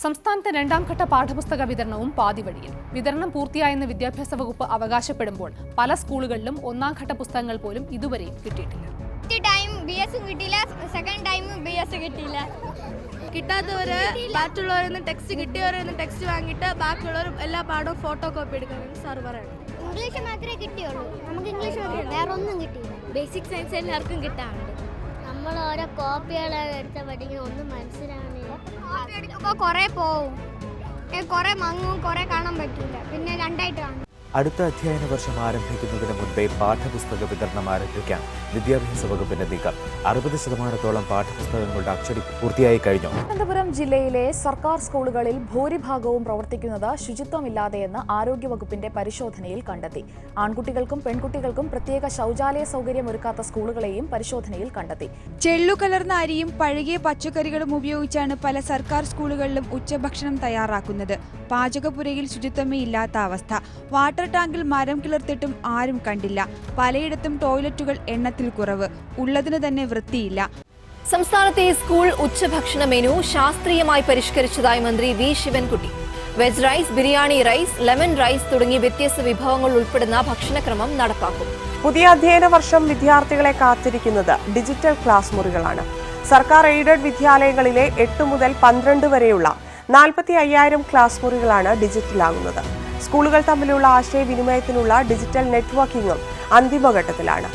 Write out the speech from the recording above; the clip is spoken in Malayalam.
സംസ്ഥാനത്തെ രണ്ടാം ഘട്ട പാഠപുസ്തക വിതരണവും പാതിവഴിയിൽ. വിതരണം പൂർത്തിയായെന്ന് വിദ്യാഭ്യാസ വകുപ്പ് അവകാശപ്പെടുമ്പോൾ പല സ്കൂളുകളിലും ഒന്നാം ഘട്ട പുസ്തകങ്ങൾ പോലും ഇതുവരെയും കിട്ടിയിട്ടില്ല. കിട്ടാത്തവര് ബാക്കിയുള്ളവരിൽ ടെക്സ്റ്റ് കിട്ടിയവരിൽ ടെക്സ്റ്റ് വാങ്ങിയിട്ട് ബാക്കിയുള്ളവർ എല്ലാ പാഠവും ഫോട്ടോ കോപ്പി എടുക്കാനാണ് സാർ പറയുന്നത്. ഇംഗ്ലീഷ് മാത്രമേ കിട്ടിയുള്ളൂ, നമുക്ക് ഇംഗ്ലീഷ് വേറെ ഒന്നും കിട്ടിയില്ല. ബേസിക് സയൻസ് എല്ലാവർക്കും കിട്ടാറുണ്ട്. നമ്മൾ ഓരോ കോപ്പികളാണ് എടുത്ത പഠിക്കുന്ന ഒന്നും മനസ്സിലാവുന്നില്ല. കോപ്പി എടുക്കുമ്പോൾ കുറേ പോവും, കുറേ മങ്ങും, കുറേ കാണാൻ പറ്റില്ല, പിന്നെ രണ്ടായിട്ട് കാണും. അടുത്ത അധ്യയന വർഷം ആരംഭിക്കുന്നതിന് മുൻപേ പാഠപുസ്തക വിതരണം ആരംഭിക്കാൻ വിദ്യാഭ്യാസ വകുപ്പിന്റെ നീക്കം. 60% പാഠപുസ്തകങ്ങളുടെ അച്ചടി പൂർത്തിയായി കഴിഞ്ഞു. തിരുവനന്തപുരം ജില്ലയിലെ സർക്കാർ സ്കൂളുകളിൽ ഭൂരിഭാഗവും പ്രവർത്തിക്കുന്നത് ശുചിത്വമില്ലാതെയെന്ന് ആരോഗ്യവകുപ്പിന്റെ പരിശോധനയിൽ കണ്ടെത്തി. ആൺകുട്ടികൾക്കും പെൺകുട്ടികൾക്കും പ്രത്യേക ശൌചാലയ സൗകര്യം ഒരുക്കാത്ത സ്കൂളുകളെയും പരിശോധനയിൽ കണ്ടെത്തി. ചെള്ളുകലർന്ന അരിയും പഴകിയ പച്ചക്കറികളും ഉപയോഗിച്ചാണ് പല സർക്കാർ സ്കൂളുകളിലും ഉച്ചഭക്ഷണം തയ്യാറാക്കുന്നത്. പാചകപ്പുരയിൽ ശുചിത്വമേ ഇല്ലാത്ത അവസ്ഥ. വാട്ടർ ടാങ്കിൽ മരം കിളിർത്തിട്ടും ആരും കണ്ടില്ല. പലയിടത്തും ടോയ്ലറ്റുകൾ എണ്ണത്തിൽ കുറവ്, ഉള്ളതിന് തന്നെ വൃത്തിയില്ല. സംസ്ഥാനത്തെ സ്കൂൾ ഉച്ചഭക്ഷണ മെനു ശാസ്ത്രീയമായി പരിഷ്കരിച്ചതായി മന്ത്രി V Sivankutty. Veg rice, biryani rice, lemon rice തുടങ്ങിയ വ്യത്യസ്ത വിഭവങ്ങൾ ഉൾപ്പെടുന്ന ഭക്ഷണക്രമം നടപ്പാക്കും. പുതിയ അധ്യയന വർഷം വിദ്യാർത്ഥികളെ കാത്തിരിക്കുന്നത് ഡിജിറ്റൽ ക്ലാസ് മുറികളാണ്. സർക്കാർ എയ്ഡഡ് വിദ്യാലയങ്ങളിലെ 8 മുതൽ 12 വരെയുള്ള 45,000 ക്ലാസ് മുറികളാണ് ഡിജിറ്റലാകുന്നത്. സ്കൂളുകൾ തമ്മിലുള്ള ആശയവിനിമയത്തിനുള്ള ഡിജിറ്റൽ നെറ്റ്വർക്കിംഗും അന്തിമഘട്ടത്തിലാണ്.